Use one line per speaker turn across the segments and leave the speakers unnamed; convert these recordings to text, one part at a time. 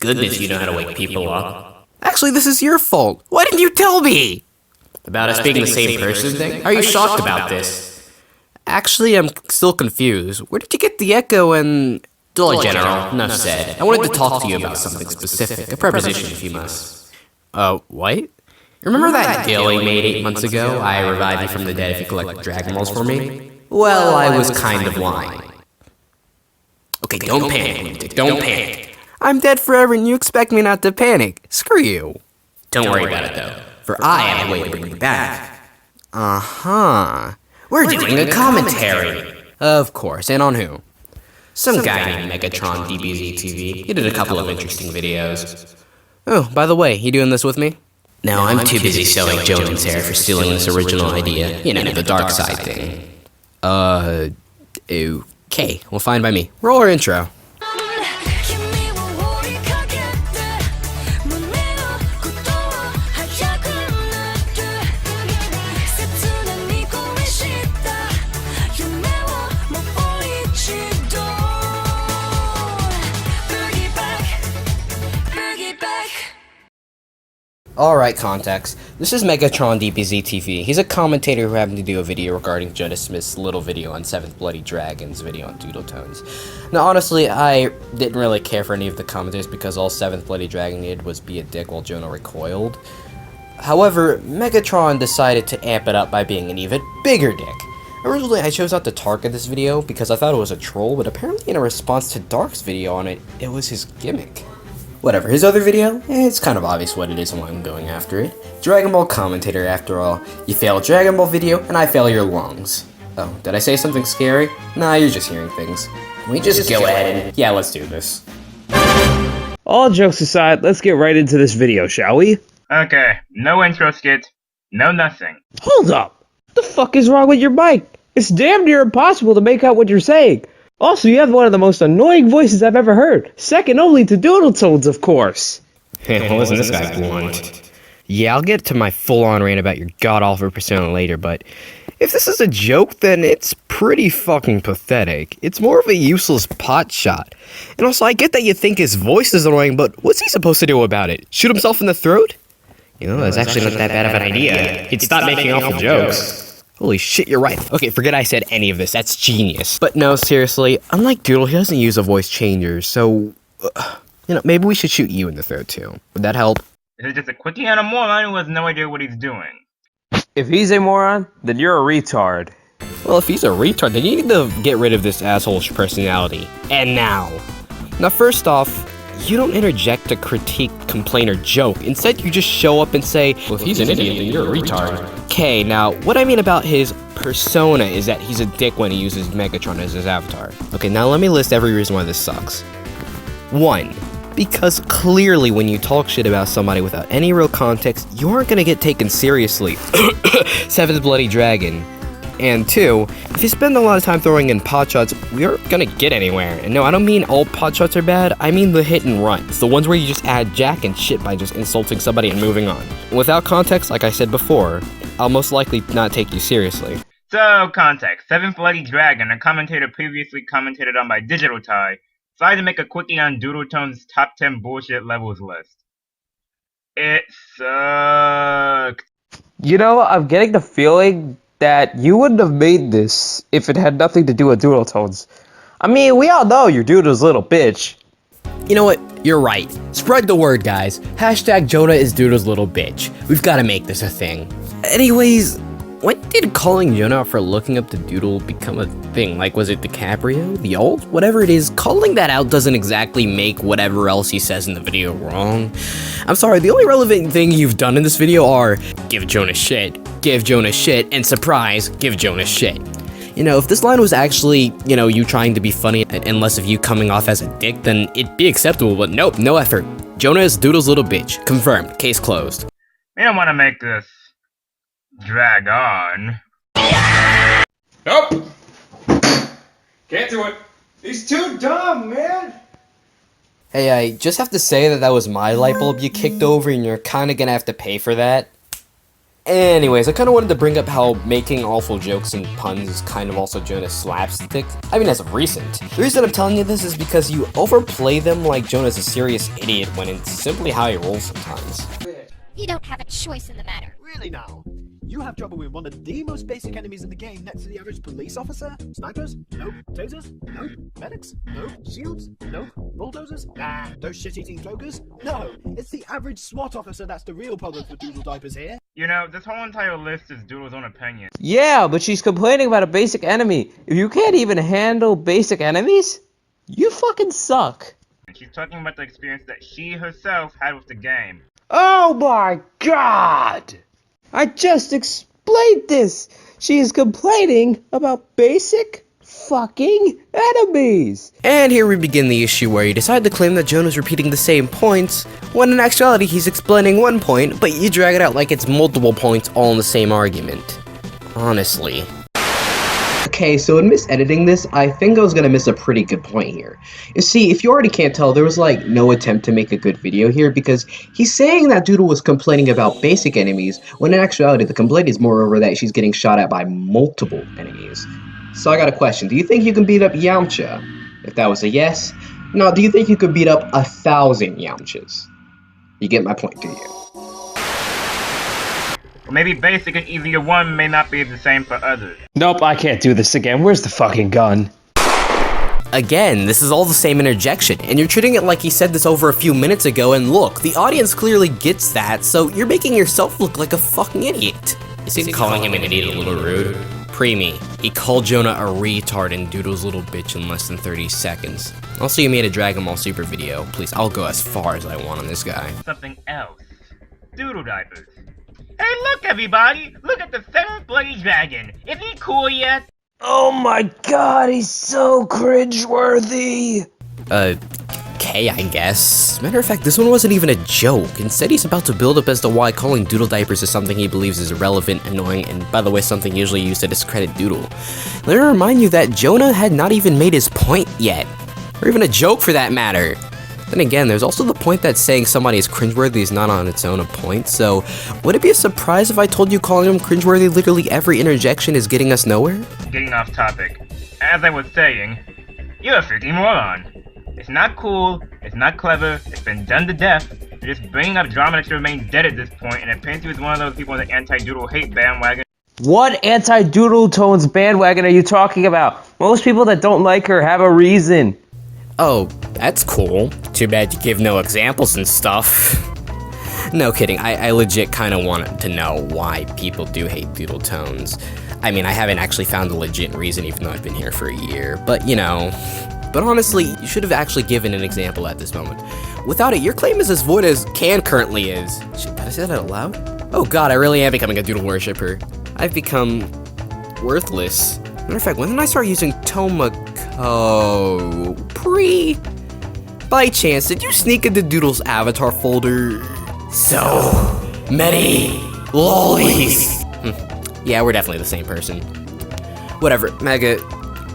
Goodness, you know how to wake people up.
Actually, this is your fault. Why didn't you tell me?
About us being the same person thing? Are you shocked about this?
Actually, I'm still confused. Where did you get the echo and...
Dull General, enough said. I wanted to talk to you about something specific. A preposition, if you must.
What?
Remember that deal we made 8 months ago? I revive you from the dead if you collect Dragon Balls for me? Well, I was kind of lying. Okay, don't panic, Lunatic. Don't panic.
I'm dead forever and you expect me not to panic. Screw you.
Don't worry about it, though. For I have a way to bring you back. We're doing a commentary.
Of course, and on who?
Some guy named MegatronDBZTV. He did a couple of interesting videos.
Oh, by the way, you doing this with me?
No, I'm too busy selling Jonah's hair for stealing this original idea. You know, the dark side thing.
Okay, well, fine by me. Roll our intro. Alright, context. This is MegatronDBZTV. He's a commentator who happened to do a video regarding Jonah Smith's little video on 7th Bloody Dragon's video on Doodle Tones. Now, honestly, I didn't really care for any of the commentators because all 7th Bloody Dragon did was be a dick while Jonah recoiled. However, Megatron decided to amp it up by being an even bigger dick. Originally, I chose not to target this video because I thought it was a troll, but apparently in a response to Dark's video on it, it was his gimmick. Whatever, his other video, it's kind of obvious what it is and why I'm going after it. Dragon Ball commentator, after all. You fail a Dragon Ball video, and I fail your lungs. Oh, did I say something scary? Nah, you're just hearing things. We just go ahead and... Yeah, let's do this.
All jokes aside, let's get right into this video, shall we?
Okay, no intro skit, no nothing.
Hold up! What the fuck is wrong with your mic? It's damn near impossible to make out what you're saying. Also, you have one of the most annoying voices I've ever heard. Second only to Doodle Tones, of course.
Well, isn't this guy blunt?
Yeah, I'll get to my full-on rant about your god-awful persona later, but if this is a joke, then it's pretty fucking pathetic. It's more of a useless pot shot. And also, I get that you think his voice is annoying, but what's he supposed to do about it? Shoot himself in the throat?
You know, that's actually not that bad of an idea. He'd stop making awful jokes.
Holy shit, you're right. Okay, forget I said any of this. That's genius. But no, seriously, unlike Doodle, he doesn't use a voice changer, so... maybe we should shoot you in the throat, too. Would that help?
This is just a quickie on a moron who has no idea what he's doing.
If he's a moron, then you're a retard.
Well, if he's a retard, then you need to get rid of this asshole's personality. And now. Now, first off, you don't interject to critique, complain, or joke. Instead, you just show up and say, well, if he's an idiot, then you're a retard. Okay, now, what I mean about his persona is that he's a dick when he uses Megatron as his avatar. Okay, now let me list every reason why this sucks. 1. Because clearly when you talk shit about somebody without any real context, you aren't gonna get taken seriously. 7th Bloody Dragon. And 2, if you spend a lot of time throwing in pot shots, we aren't gonna get anywhere. And no, I don't mean all pot shots are bad, I mean the hit and runs. The ones where you just add jack and shit by just insulting somebody and moving on. Without context, like I said before, I'll most likely not take you seriously.
So, context. 7th Bloody Dragon, a commentator previously commentated on by Digital Tie, decided to make a quickie on Doodle Tone's top 10 bullshit levels list. It sucked.
You know, I'm getting the feeling that you wouldn't have made this if it had nothing to do with Doodle Tones. I mean, we all know you're Doodle's little bitch.
You know what? You're right. Spread the word, guys. Hashtag Jonah is Doodle's little bitch. We've got to make this a thing. Anyways, when did calling Jonah out for looking up to Doodle become a thing? Like, was it DiCaprio? The old? Whatever it is, calling that out doesn't exactly make whatever else he says in the video wrong. I'm sorry, the only relevant thing you've done in this video are give Jonah shit, and surprise, give Jonah shit. You know, if this line was actually, you trying to be funny and less of you coming off as a dick, then it'd be acceptable, but nope, no effort. Jonah is Doodle's little bitch. Confirmed. Case closed.
We don't want to make this drag on.
Nope! Can't do it! He's too dumb, man!
Hey, I just have to say that was my light bulb you kicked over and you're kinda gonna have to pay for that. Anyways, I kind of wanted to bring up how making awful jokes and puns is kind of also Jonah's slapstick. I mean, as of recent. The reason I'm telling you this is because you overplay them like Jonah's a serious idiot when it's simply how he rolls sometimes.
You don't have a choice in the matter.
Really now? You have trouble with one of the most basic enemies in the game next to the average police officer? Snipers? Nope. Tasers? Nope. Medics? Nope. Shields? Nope. Bulldozers? Nah. Those shit-eating cloakers? No. It's the average SWAT officer that's the real problem for Doodle Diapers here.
You know, this whole entire list is Doodle's own opinion.
Yeah, but she's complaining about a basic enemy. If you can't even handle basic enemies, you fucking suck.
And she's talking about the experience that she herself had with the game.
Oh my god! I just explained this! She is complaining about basic fucking enemies!
And here we begin the issue where you decide to claim that Jonah's repeating the same points, when in actuality he's explaining one point, but you drag it out like it's multiple points all in the same argument. Honestly.
Okay, so in misediting this, I think I was gonna miss a pretty good point here. You see, if you already can't tell, there was like no attempt to make a good video here because he's saying that Doodle was complaining about basic enemies, when in actuality the complaint is moreover that she's getting shot at by multiple enemies. So I got a question, do you think you can beat up Yamcha? If that was a yes, now do you think you could beat up 1,000 Yamchas? You get my point, do you?
Or maybe basic and easier one may not be the same for others.
Nope, I can't do this again. Where's the fucking gun?
Again, this is all the same interjection, and you're treating it like he said this over a few minutes ago, and look, the audience clearly gets that, so you're making yourself look like a fucking idiot. Is he calling him an idiot a little rude? Preemie, he called Jonah a retard in Doodle's Little Bitch in less than 30 seconds. Also, you made a Dragon Ball Super video. Please, I'll go as far as I want on this guy.
Something else. Doodle Diapers. Hey look everybody! Look at the 7th bloody dragon! Is he cool yet?
Oh my god, he's so cringeworthy!
Okay, I guess. Matter of fact, this one wasn't even a joke. Instead, he's about to build up as to why calling Doodle Diapers is something he believes is irrelevant, annoying, and by the way, something usually used to discredit Doodle. Let me remind you that Jonah had not even made his point yet. Or even a joke for that matter. Then again, there's also the point that saying somebody is cringeworthy is not on its own a point, so would it be a surprise if I told you calling him cringeworthy literally every interjection is getting us nowhere?
Getting off topic. As I was saying, you're a freaking moron. It's not cool, it's not clever, it's been done to death. You're just bringing up drama that should remain dead at this point, and it paints you as one of those people on the anti-Doodle hate bandwagon.
What anti-Doodle Tones bandwagon are you talking about? Most people that don't like her have a reason.
Oh, that's cool. Too bad you give no examples and stuff. No kidding, I legit kinda wanted to know why people do hate Doodle Tones. I mean, I haven't actually found a legit reason even though I've been here for a year, but you know. But honestly, you should have actually given an example at this moment. Without it, your claim is as void as Can currently is. Shit, did I say that out loud? Oh god, I really am becoming a Doodle worshipper. I've become worthless. Matter of fact, when did I start using Tomoko? By chance, did you sneak into Doodle's avatar folder? So many lollies. Yeah, we're definitely the same person. Whatever, Mega.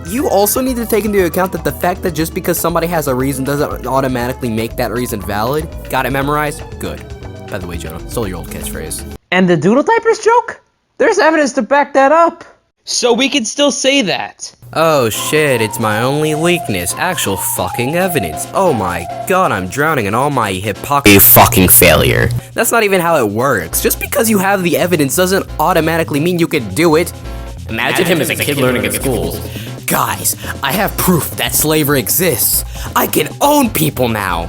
You also need to take into account that the fact that just because somebody has a reason doesn't automatically make that reason valid. Got it memorized? Good. By the way, Jonah, stole your old catchphrase.
And the Doodle Diapers joke? There's evidence to back that up. So we can still say that.
Oh shit, it's my only weakness. Actual fucking evidence. Oh my god, I'm drowning in all my hypocrisy. Fucking failure. That's not even how it works. Just because you have the evidence doesn't automatically mean you can do it. Imagine him as a kid learning at schools. Guys, I have proof that slavery exists. I can own people now.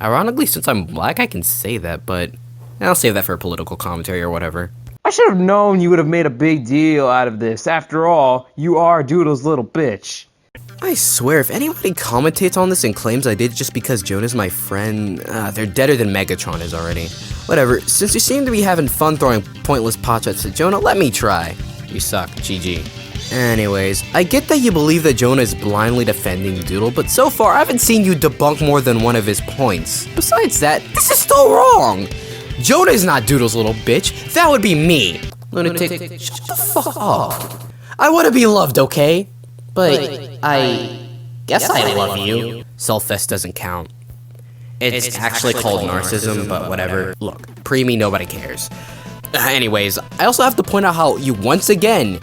Ironically, since I'm black, I can say that, but I'll save that for a political commentary or whatever.
I should have known you would have made a big deal out of this. After all, you are Doodle's little bitch.
I swear, if anybody commentates on this and claims I did just because Jonah's my friend, they're deader than Megatron is already. Whatever, since you seem to be having fun throwing pointless pot shots at Jonah, let me try. You suck, GG. Anyways, I get that you believe that Jonah is blindly defending Doodle, but so far I haven't seen you debunk more than one of his points. Besides that, this is still wrong! Jonah is not Doodle's little bitch, that would be me! Lunatic, shut the fuck up. I want to be loved, okay? But I guess I love you. Self-fest doesn't count. It's actually called narcissism, but whatever. Look, preemie, nobody cares. Anyways, I also have to point out how you once again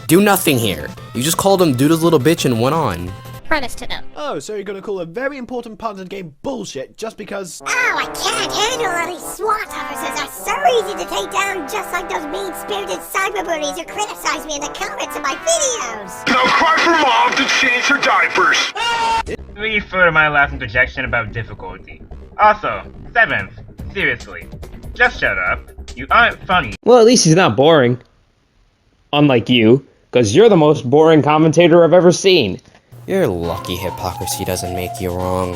do nothing here. You just called him DoodlesLittleBitch and went on.
Premise to them.
Oh, so you're gonna call a very important part of the game bullshit just because...
Oh, I can't handle all these SWAT officers. Are so easy to take down, just like those mean-spirited cyberbullies who criticize me in the comments of my videos.
Now cry for mom to change her diapers.
Refer to my last interjection about difficulty. Also, 7th, seriously, just shut up. You aren't funny.
Well, at least he's not boring. Unlike you, because you're the most boring commentator I've ever seen.
Your lucky hypocrisy doesn't make you wrong.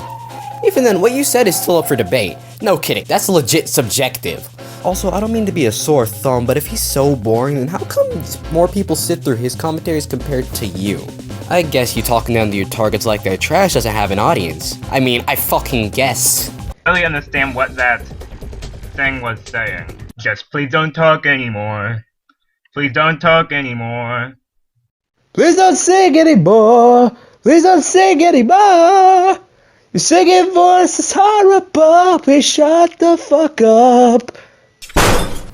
Even then, what you said is still up for debate. No kidding, that's legit subjective. Also, I don't mean to be a sore thumb, but if he's so boring, then how come more people sit through his commentaries compared to you? I guess you talking down to your targets like they're trash doesn't have an audience. I mean, I fucking guess.
I really understand what that thing was saying. Just please don't talk anymore. Please don't talk anymore.
Please don't sing anymore. Please don't sing anymore. Your singing voice is horrible. Please shut the fuck up.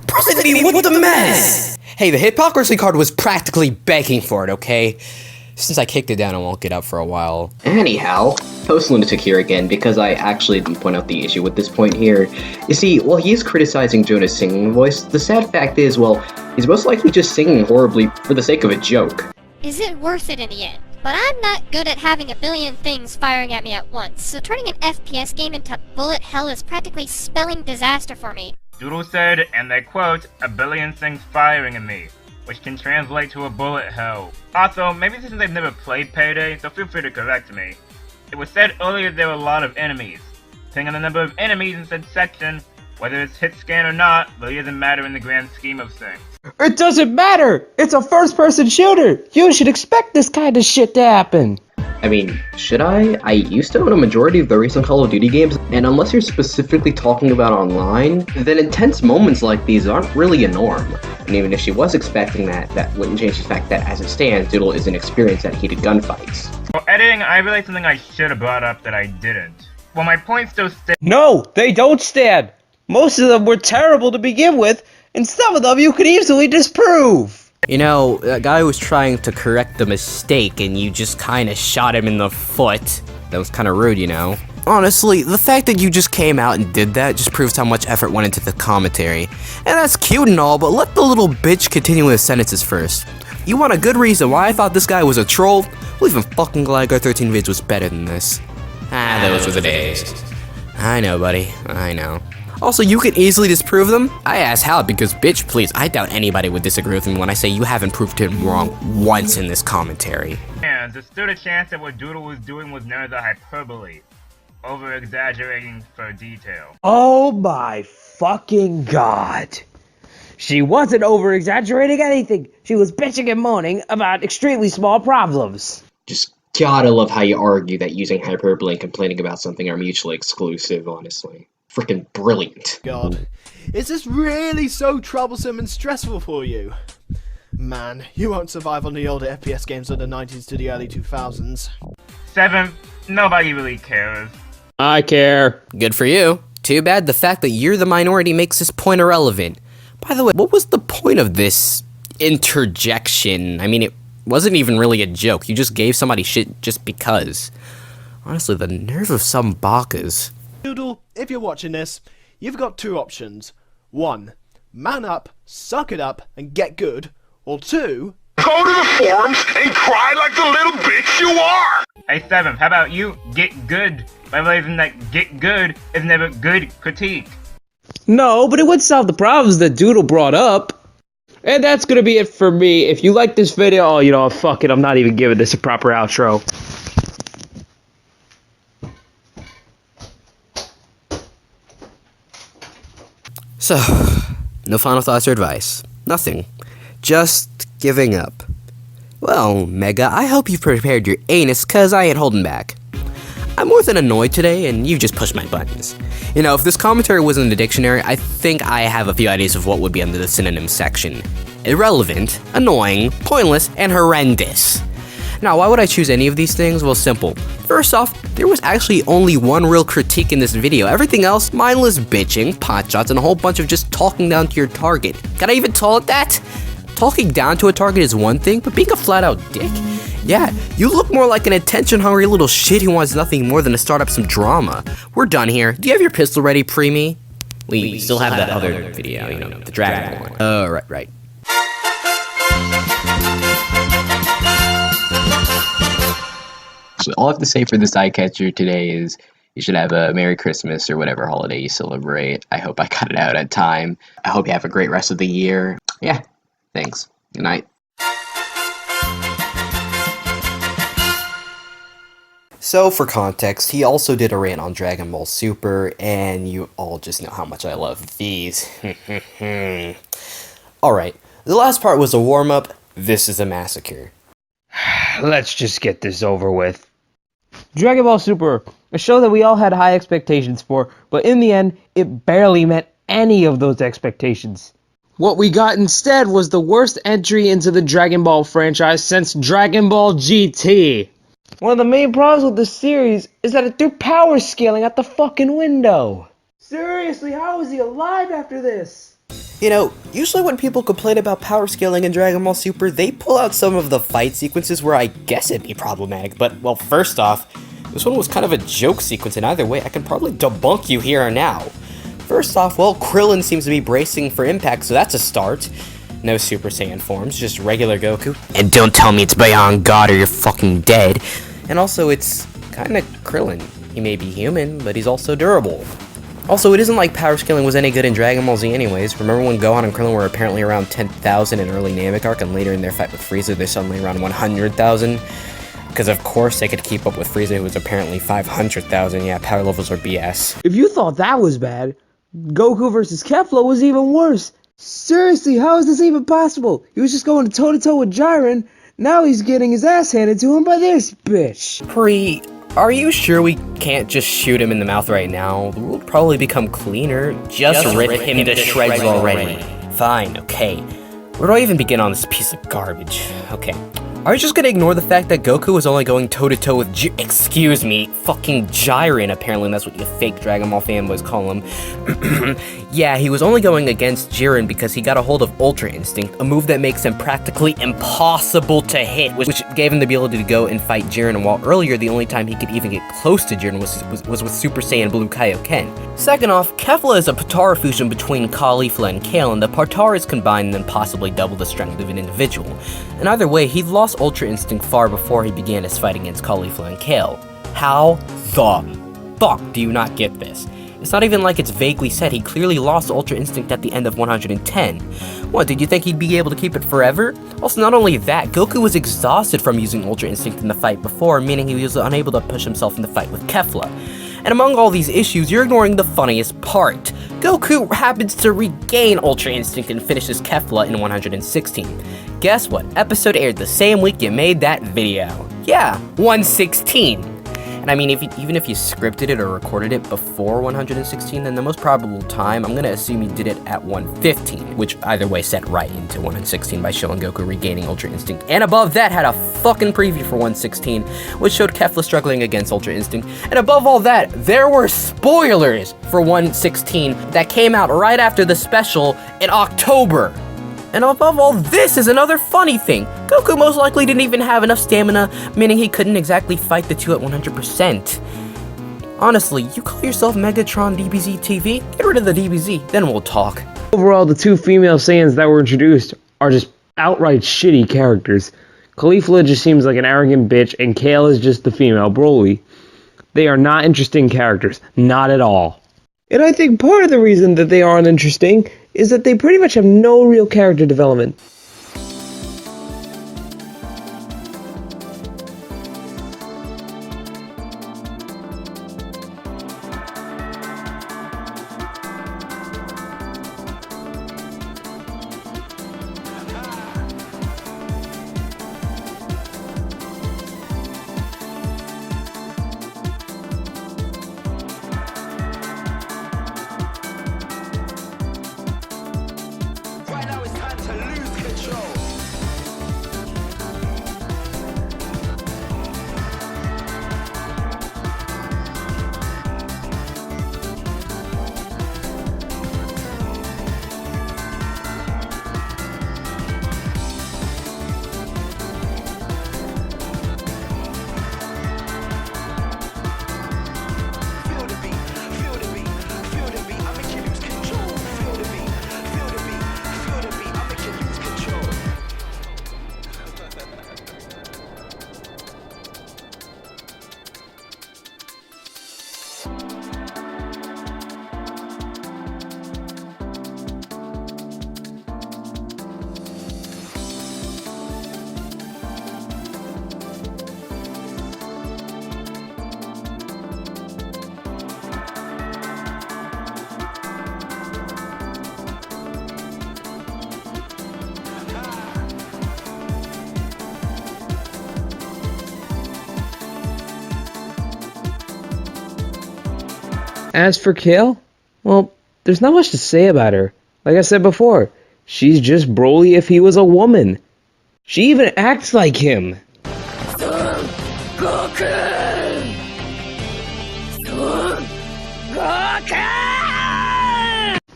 Prosody, what the mess? Hey, the hypocrisy card was practically begging for it, okay? Since I kicked it down, I won't get up for a while.
Anyhow, post Lunatic here again, because I actually didn't point out the issue with this point here. You see, while he is criticizing Jonah's singing voice, the sad fact is, well, he's most likely just singing horribly for the sake of a joke.
Is it worth it in the end? But I'm not good at having a billion things firing at me at once, so turning an FPS game into bullet hell is practically spelling disaster for me.
Doodle said, and I quote, "a billion things firing at me," which can translate to a bullet hell. Also, maybe since I've never played Payday, so feel free to correct me. It was said earlier there were a lot of enemies. Depending on the number of enemies in said section, whether it's hit scan or not, really doesn't matter in the grand scheme of things.
It doesn't matter. It's a first-person shooter. You should expect this kind of shit to happen.
I mean, should I? I used to own a majority of the recent Call of Duty games, and unless you're specifically talking about online, then intense moments like these aren't really a norm. And even if she was expecting that, that wouldn't change the fact that, as it stands, Doodle isn't experienced at heated gunfights.
For editing, I realized something I should have brought up that I didn't. Well, my point still stands.
No, they don't stand. Most of them were terrible to begin with, and some of them you could easily disprove.
You know, that guy was trying to correct a mistake and you just kinda shot him in the foot. That was kinda rude, you know? Honestly, the fact that you just came out and did that just proves how much effort went into the commentary. And that's cute and all, but let the little bitch continue with his sentences first. You want a good reason why I thought this guy was a troll? Well, even fucking Gligar 13 vids was better than this. Those were the days. I know, buddy. I know. Also, you can easily disprove them. I asked how because, bitch, please, I doubt anybody would disagree with me when I say you haven't proved him wrong once in this commentary.
And there stood a chance that what Doodle was doing was none of the hyperbole, over-exaggerating for detail.
Oh my fucking god. She wasn't over-exaggerating anything. She was bitching and moaning about extremely small problems.
Just gotta love how you argue that using hyperbole and complaining about something are mutually exclusive, honestly. Freaking brilliant.
God, is this really so troublesome and stressful for you? Man, you won't survive on the older FPS games of the 90s to the early 2000s.
7th, nobody really cares.
I care.
Good for you. Too bad the fact that you're the minority makes this point irrelevant. By the way, what was the point of this interjection? I mean, it wasn't even really a joke. You just gave somebody shit just because. Honestly, the nerve of some bakas.
Doodle, if you're watching this, you've got two options. 1. Man up, suck it up, and get good. Or 2.
Go to the forums and cry like the little bitch you are!
Hey 7th, how about you get good by realizing that get good is never good critique?
No, but it would solve the problems that Doodle brought up. And that's gonna be it for me. If you like this video, oh, you know, fuck it, I'm not even giving this a proper outro.
So, no final thoughts or advice. Nothing. Just giving up. Well, Mega, I hope you've prepared your anus, cause I ain't holding back. I'm more than annoyed today, and you just pushed my buttons. You know, if this commentary was in the dictionary, I think I have a few ideas of what would be under the synonym section. Irrelevant, annoying, pointless, and horrendous. Now, why would I choose any of these things? Well, simple. First off, there was actually only one real critique in this video. Everything else, mindless bitching, potshots, and a whole bunch of just talking down to your target. Can I even call it that? Talking down to a target is one thing, but being a flat-out dick? Yeah, you look more like an attention-hungry little shit who wants nothing more than to start up some drama. We're done here. Do you have your pistol ready, preemie? We still have that other video, you know, the Dragon one. Oh, right.
So all I have to say for this eye catcher today is you should have a Merry Christmas or whatever holiday you celebrate. I hope I got it out at time. I hope you have a great rest of the year. Yeah, thanks. Good night.
So, for context, he also did a rant on Dragon Ball Super, and you all just know how much I love these. Alright, the last part was a warm-up. This is a massacre.
Let's just get this over with. Dragon Ball Super, a show that we all had high expectations for, but in the end, it barely met any of those expectations. What we got instead was the worst entry into the Dragon Ball franchise since Dragon Ball GT. One of the main problems with this series is that it threw power scaling out the fucking window. Seriously, how is he alive after this?
You know, usually when people complain about power scaling in Dragon Ball Super, they pull out some of the fight sequences where I guess it'd be problematic, but, well, first off, this one was kind of a joke sequence, and either way, I can probably debunk you here and now. First off, well, Krillin seems to be bracing for impact, so that's a start. No Super Saiyan forms, just regular Goku. And don't tell me it's beyond God or you're fucking dead. And also, it's kinda Krillin. He may be human, but he's also durable. Also, it isn't like power scaling was any good in Dragon Ball Z anyways. Remember when Gohan and Krillin were apparently around 10,000 in early Namek arc, and later in their fight with Frieza, they're suddenly around 100,000? Because of course they could keep up with Frieza, who was apparently 500,000. Yeah, power levels are BS.
If you thought that was bad, Goku versus Kefla was even worse. Seriously, how is this even possible? He was just going toe-to-toe with Jiren. Now he's getting his ass handed to him by this bitch.
Are you sure we can't just shoot him in the mouth right now? The world would probably become cleaner. Just rip him to shreds already. Fine, okay. Where do I even begin on this piece of garbage? Okay. Are you just gonna ignore the fact that Goku was only going toe-to-toe with fucking Jiren, apparently that's what you fake Dragon Ball fanboys call him. Yeah, he was only going against Jiren because he got a hold of Ultra Instinct, a move that makes him practically impossible to hit, which gave him the ability to go and fight Jiren, while earlier the only time he could even get close to Jiren was with Super Saiyan Blue Kaioken. Second off, Kefla is a Potara fusion between Caulifla and Kale, and the Potaras combined then possibly double the strength of an individual. And either way, he lost Ultra Instinct far before he began his fight against Caulifla and Kale. How the fuck do you not get this? It's not even like it's vaguely said. He clearly lost Ultra Instinct at the end of 110. What, did you think he'd be able to keep it forever? Also, not only that, Goku was exhausted from using Ultra Instinct in the fight before, meaning he was unable to push himself in the fight with Kefla. And among all these issues, you're ignoring the funniest part. Goku happens to regain Ultra Instinct and finishes Kefla in 116. Guess what? Episode aired the same week you made that video. Yeah, 116. And I mean, even if you scripted it or recorded it before 116, then the most probable time, I'm gonna assume you did it at 115, which either way set right into 116 by showing Goku regaining Ultra Instinct. And above that had a fucking preview for 116, which showed Kefla struggling against Ultra Instinct. And above all that, there were spoilers for 116 that came out right after the special in October. And above all this is another funny thing. Goku most likely didn't even have enough stamina, meaning he couldn't exactly fight the two at 100%. Honestly, you call yourself MegatronDBZTV? Get rid of the DBZ, then we'll talk.
Overall, the two female Saiyans that were introduced are just outright shitty characters. Caulifla just seems like an arrogant bitch, and Kale is just the female Broly. They are not interesting characters, not at all. And I think part of the reason that they aren't interesting is that they pretty much have no real character development. As for Kale, well, there's not much to say about her. Like I said before, she's just Broly if he was a woman. She even acts like him.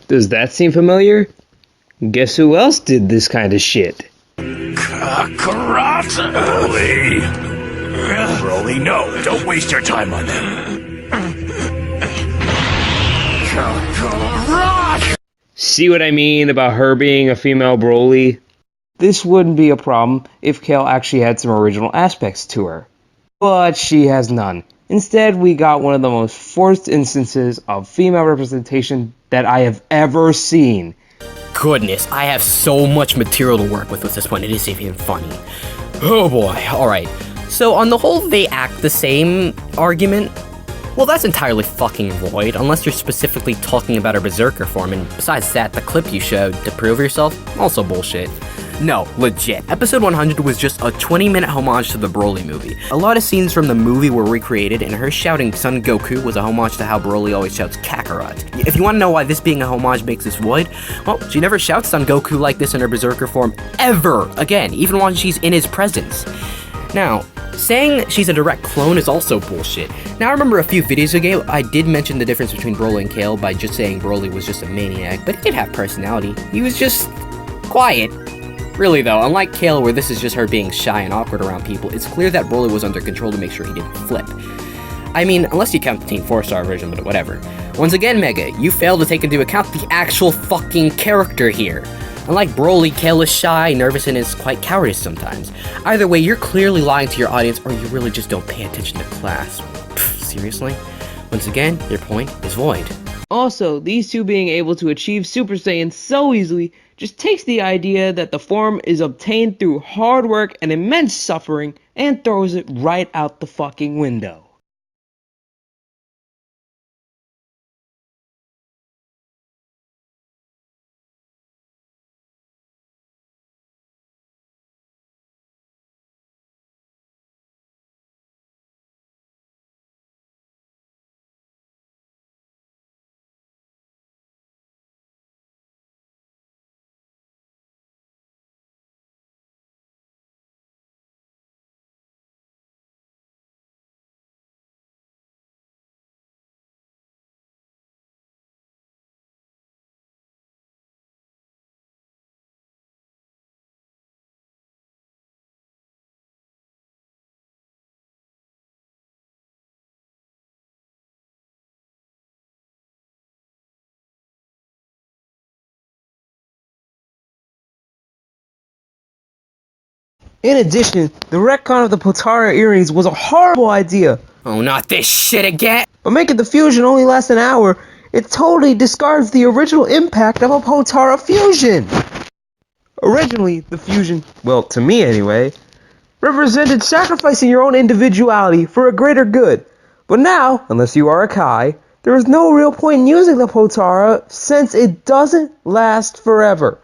Does that seem familiar? Guess who else did this kind of shit?
Broly! Broly, no, don't waste your time on him.
See what I mean about her being a female Broly? This wouldn't be a problem if Kale actually had some original aspects to her. But she has none. Instead, we got one of the most forced instances of female representation that I have ever seen.
Goodness, I have so much material to work with this one, it isn't even funny. Oh boy, alright. So on the whole they act the same argument, well that's entirely fucking void, unless you're specifically talking about her berserker form, and besides that, the clip you showed to prove yourself, also bullshit. No, legit. Episode 100 was just a 20-minute homage to the Broly movie. A lot of scenes from the movie were recreated, and her shouting Son Goku was a homage to how Broly always shouts Kakarot. If you want to know why this being a homage makes this void, well, she never shouts Son Goku like this in her berserker form ever again, even when she's in his presence. Now, saying she's a direct clone is also bullshit. Now, I remember a few videos ago, I did mention the difference between Broly and Kale by just saying Broly was just a maniac, but he did have personality. He was just quiet. Really though, unlike Kale where this is just her being shy and awkward around people, it's clear that Broly was under control to make sure he didn't flip. I mean, unless you count the Team 4-star version, but whatever. Once again, Mega, you failed to take into account the actual fucking character here. Unlike Broly, Kale is shy, nervous, and is quite cowardice sometimes. Either way, you're clearly lying to your audience or you really just don't pay attention to class. Pfft, seriously? Once again, your point is void.
Also, these two being able to achieve Super Saiyan so easily just takes the idea that the form is obtained through hard work and immense suffering and throws it right out the fucking window. In addition, the retcon of the Potara earrings was a horrible idea.
Oh, not this shit again!
But making the fusion only last an hour, it totally discards the original impact of a Potara fusion! Originally, the fusion, well, to me anyway, represented sacrificing your own individuality for a greater good. But now, unless you are a Kai, there is no real point in using the Potara since it doesn't last forever.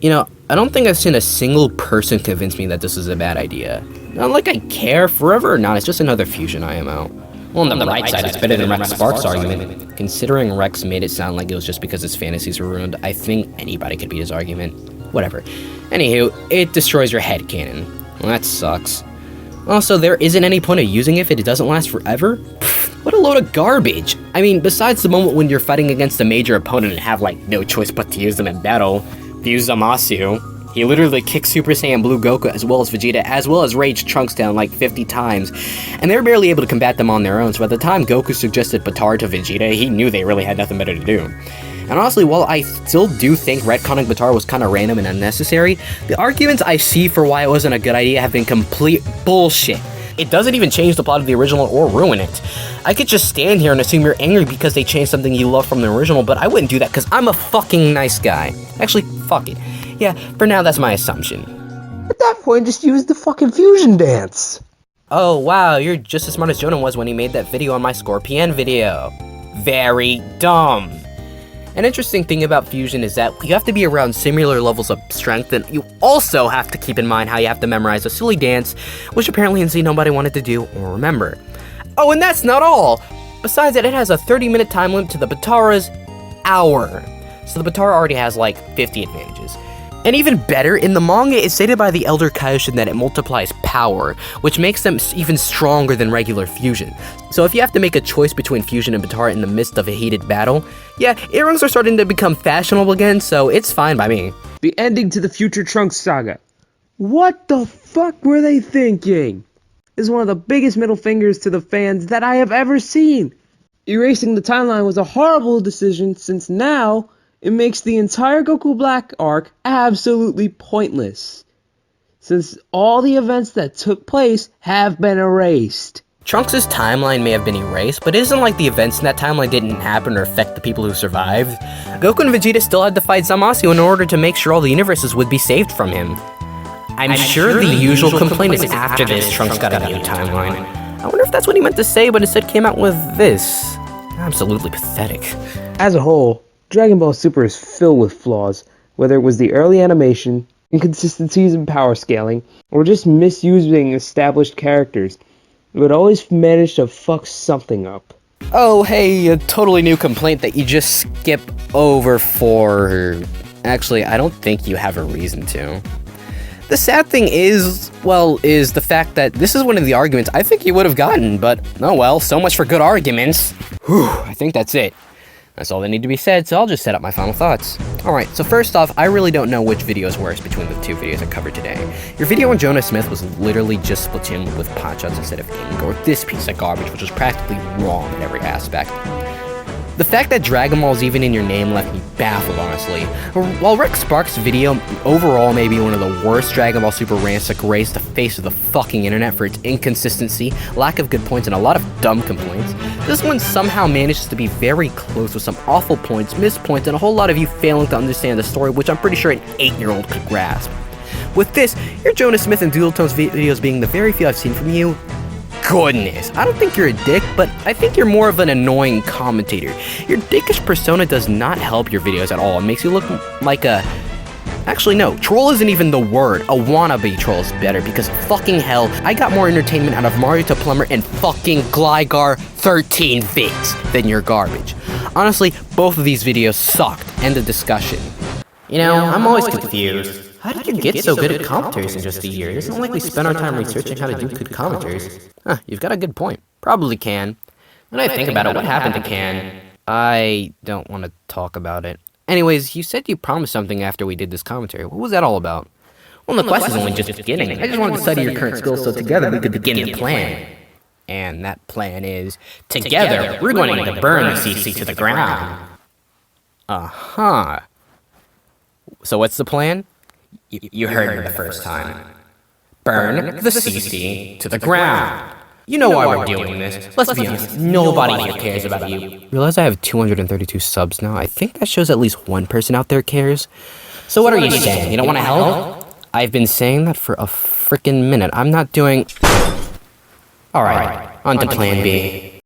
You know, I don't think I've seen a single person convince me that this is a bad idea. Not like I care, forever or not, it's just another fusion IMO. Well, on the right side, it's better than Rex Spark's argument. Considering Rex made it sound like it was just because his fantasies were ruined, I think anybody could beat his argument. Whatever. Anywho, it destroys your headcanon. Well, that sucks. Also, there isn't any point of using it if it doesn't last forever? Pfft, what a load of garbage! I mean, besides the moment when you're fighting against a major opponent and have, like, no choice but to use them in battle, use Zamasu. He literally kicked Super Saiyan Blue Goku as well as Vegeta as well as Rage Trunks down like 50 times, and they were barely able to combat them on their own, so by the time Goku suggested Potara to Vegeta, he knew they really had nothing better to do. And honestly, while I still do think retconning Potara was kinda random and unnecessary, the arguments I see for why it wasn't a good idea have been complete bullshit. It doesn't even change the plot of the original or ruin it. I could just stand here and assume you're angry because they changed something you love from the original, but I wouldn't do that because I'm a fucking nice guy. Actually, fuck it. Yeah, for now that's my assumption.
At that point, just use the fucking fusion dance.
Oh wow, you're just as smart as Jonah was when he made that video on my Scorpion video. Very dumb. An interesting thing about fusion is that you have to be around similar levels of strength, and you also have to keep in mind how you have to memorize a silly dance, which apparently in Z nobody wanted to do or remember. Oh, and that's not all! Besides that, it has a 30-minute time limit to the Batara's hour. So the Batara already has like 50 advantages. And even better, in the manga, it's stated by the Elder Kaioshin that it multiplies power, which makes them even stronger than regular fusion. So if you have to make a choice between fusion and Batara in the midst of a heated battle, yeah, earrings are starting to become fashionable again, so it's fine by me.
The ending to the Future Trunks saga. What the fuck were they thinking? This is one of the biggest middle fingers to the fans that I have ever seen. Erasing the timeline was a horrible decision since now it makes the entire Goku Black arc absolutely pointless, since all the events that took place have been erased.
Trunks' timeline may have been erased, but it isn't like the events in that timeline didn't happen or affect the people who survived. Goku and Vegeta still had to fight Zamasu in order to make sure all the universes would be saved from him. I'm sure the usual complaint is after this, Trunks got a new timeline. I wonder if that's what he meant to say, but instead came out with this. Absolutely pathetic.
As a whole, Dragon Ball Super is filled with flaws, whether it was the early animation, inconsistencies in power scaling, or just misusing established characters. It would always manage to fuck something up.
Oh, hey, a totally new complaint that you just skip over for... Actually, I don't think you have a reason to. The sad thing is, well, is the fact that this is one of the arguments I think you would have gotten, but oh well, so much for good arguments. Whew, I think that's it. That's all that need to be said, so I'll just set up my final thoughts. Alright, so first off, I really don't know which video is worse between the two videos I covered today. Your video on Jonah Smith was literally just Splatoon with pot shots instead of ink, or this piece of garbage, which was practically wrong in every aspect. The fact that Dragon Ball's even in your name left me baffled, honestly. While Rex Sparks' video overall may be one of the worst Dragon Ball Super rants to grace the face of the fucking internet for its inconsistency, lack of good points, and a lot of dumb complaints, this one somehow manages to be very close with some awful points, missed points, and a whole lot of you failing to understand the story, which I'm pretty sure an 8-year-old could grasp. With this, your Jonah Smith and Doodletones videos being the very few I've seen from you, goodness, I don't think you're a dick, but I think you're more of an annoying commentator. Your dickish persona does not help your videos at all. It makes you look like a... Actually, no, troll isn't even the word. A wannabe troll is better, because fucking hell, I got more entertainment out of Mario to Plumber and fucking Gligar 13 vids than your garbage. Honestly, both of these videos sucked. End of discussion. You know, I'm always confused. How did you get so good at commentaries in just a year? It isn't like we spent our time researching how to do good commentaries. Huh, you've got a good point. Probably Can. When I think about it, what happened to Can? I don't want to talk about it. Anyways, you said you promised something after we did this commentary. What was that all about? Well, the quest is only just beginning. I just wanted to study your current skills so together we could begin the plan. And that plan is, together, we're going to burn the CC to the ground. Uh-huh. So what's the plan? You heard me the first time. Burn the CC to the ground. You know why we're doing this. Let's be honest, nobody here cares about you. Realize I have 232 subs now. I think that shows at least one person out there cares. So what are you saying? You don't want to help? I've been saying that for a freaking minute. I'm not doing... Alright, on to plan B.